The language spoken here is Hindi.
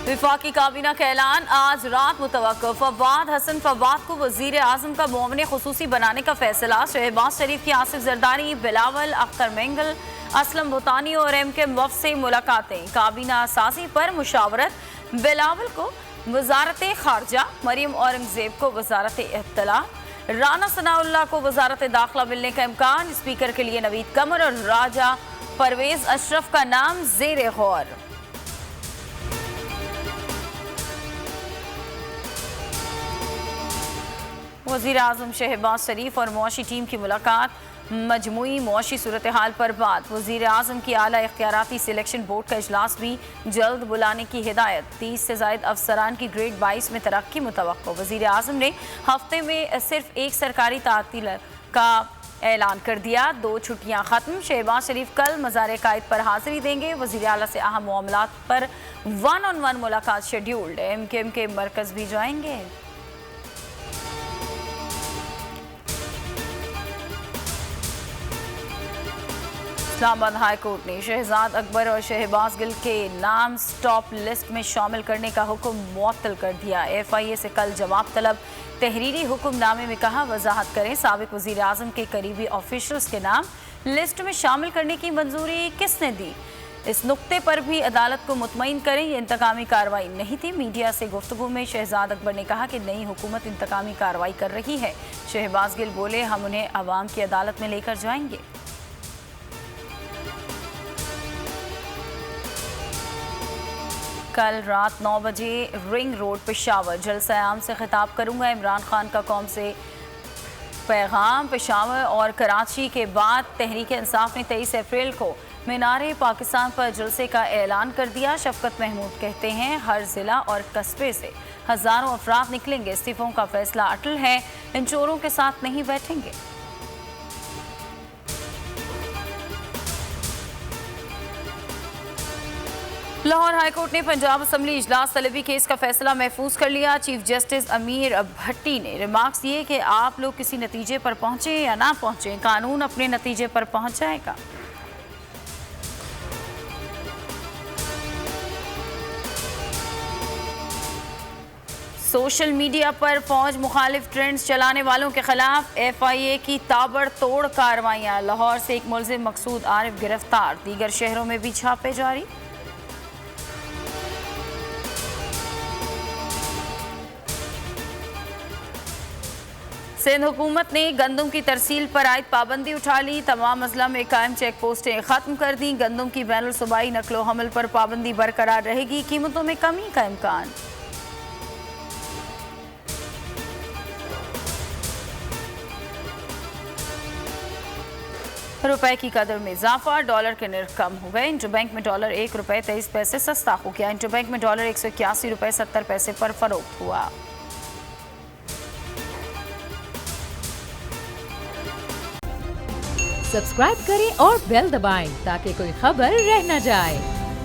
विफाकी काबीना का ऐलान आज रात मुतवक्किल। फवाद हसन फवाद को वजीर आजम का मुआविन खुसूसी बनाने का फैसला। शहबाज शरीफ की आसिफ जरदारी, बिलावल, अख्तर मेंगल, असलम भूतानी और MK वफ़द से मुलाकातें। काबीना साजी पर मुशावरत। बिलावल को वजारत खारजा, मरीम औरंगजेब को वजारत इत्तला, राना सनाउल्लाह को वजारत दाखिला मिलने का इम्कान। स्पीकर के लिए नवीद कमर और राजा परवेज अशरफ का नाम जेर गौर। वज़ीर आज़म शहबाज शरीफ और मुआशी टीम की मुलाकात। मजमूई मुआशी सूरत हाल पर बात। वज़ीर आज़म की आला इख्तियाराती सिलेक्शन बोर्ड का इजलास भी जल्द बुलाने की हिदायत। 30 से ज़ायद अफसरान की ग्रेड 22 में तरक्की मुतवक्को। वज़ीर आज़म ने हफ्ते में सिर्फ एक सरकारी तातील का ऐलान कर दिया। 2 छुट्टियां ख़त्म। शहबाज शरीफ कल मज़ार कायद पर हाजिरी देंगे। वज़ीर आला से अहम मामलात पर 1-on-1 मुलाकात शेड्यूल्ड। MKM के मरकज़ भी जाएंगे। इस्लामाबाद हाई कोर्ट ने शहजाद अकबर और शहबाज गिल के नाम स्टॉप लिस्ट में शामिल करने का हुक्म मुअत्तल कर दिया। FIA से कल जवाब तलब। तहरीरी हुक्मनामे में कहा, वजाहत करें साबिक वज़ीर आज़म के करीबी ऑफिशल्स के नाम लिस्ट में शामिल करने की मंजूरी किसने दी। इस नुक्ते पर भी अदालत को मुतमईन करें, ये इंतकामी कार्रवाई नहीं थी। मीडिया से गुफ्तगू में शहजाद अकबर ने कहा कि नई हुकूमत इंतकामी कार्रवाई कर रही है। शहबाज गिल बोले, हम उन्हें अवाम की अदालत में लेकर जाएंगे। कल रात 9 बजे रिंग रोड पेशावर जलसा आम से खिताब करूंगा। इमरान खान का कौम से पैगाम। पेशावर और कराची के बाद तहरीक इंसाफ ने 23 अप्रैल को मीनार पाकिस्तान पर जलसे का ऐलान कर दिया। शफकत महमूद कहते हैं, हर जिला और कस्बे से हज़ारों अफराद निकलेंगे। इस्तीफों का फैसला अटल है, इन चोरों के साथ नहीं बैठेंगे। लाहौर हाईकोर्ट ने पंजाब असम्बली इजलास तलबी केस का फैसला महफूज कर लिया। चीफ जस्टिस अमीर भट्टी ने रिमार्क्स दिए कि आप लोग किसी नतीजे पर पहुंचे या ना पहुंचे, कानून अपने नतीजे पर पहुंच जाएगा। सोशल मीडिया पर फौज मुखालिफ ट्रेंड्स चलाने वालों के खिलाफ FIA की ताबड़तोड़ कार्रवाइयां। लाहौर से एक मुलजिम मकसूद आरिफ गिरफ्तार। दीगर शहरों में भी छापे जारी। सिंध हुकूमत ने गंदम की तरसील पर आयद पाबंदी उठा ली। तमाम अजला में कायम चेक पोस्टें खत्म कर दी। गंदम की बैनुल सूबाई नकलो हमल पर पाबंदी बरकरार रहेगी। कीमतों में कमी का इम्कान। रुपए की कदर में इजाफा। डॉलर के निर्ख कम हो गए। इंटरबैंक में डॉलर ₹1.23 सस्ता हो गया। इंटरबैंक में डॉलर ₹181.70 पर फरोख्त हुआ। सब्सक्राइब करें और बेल दबाएं ताकि कोई खबर रह न जाए।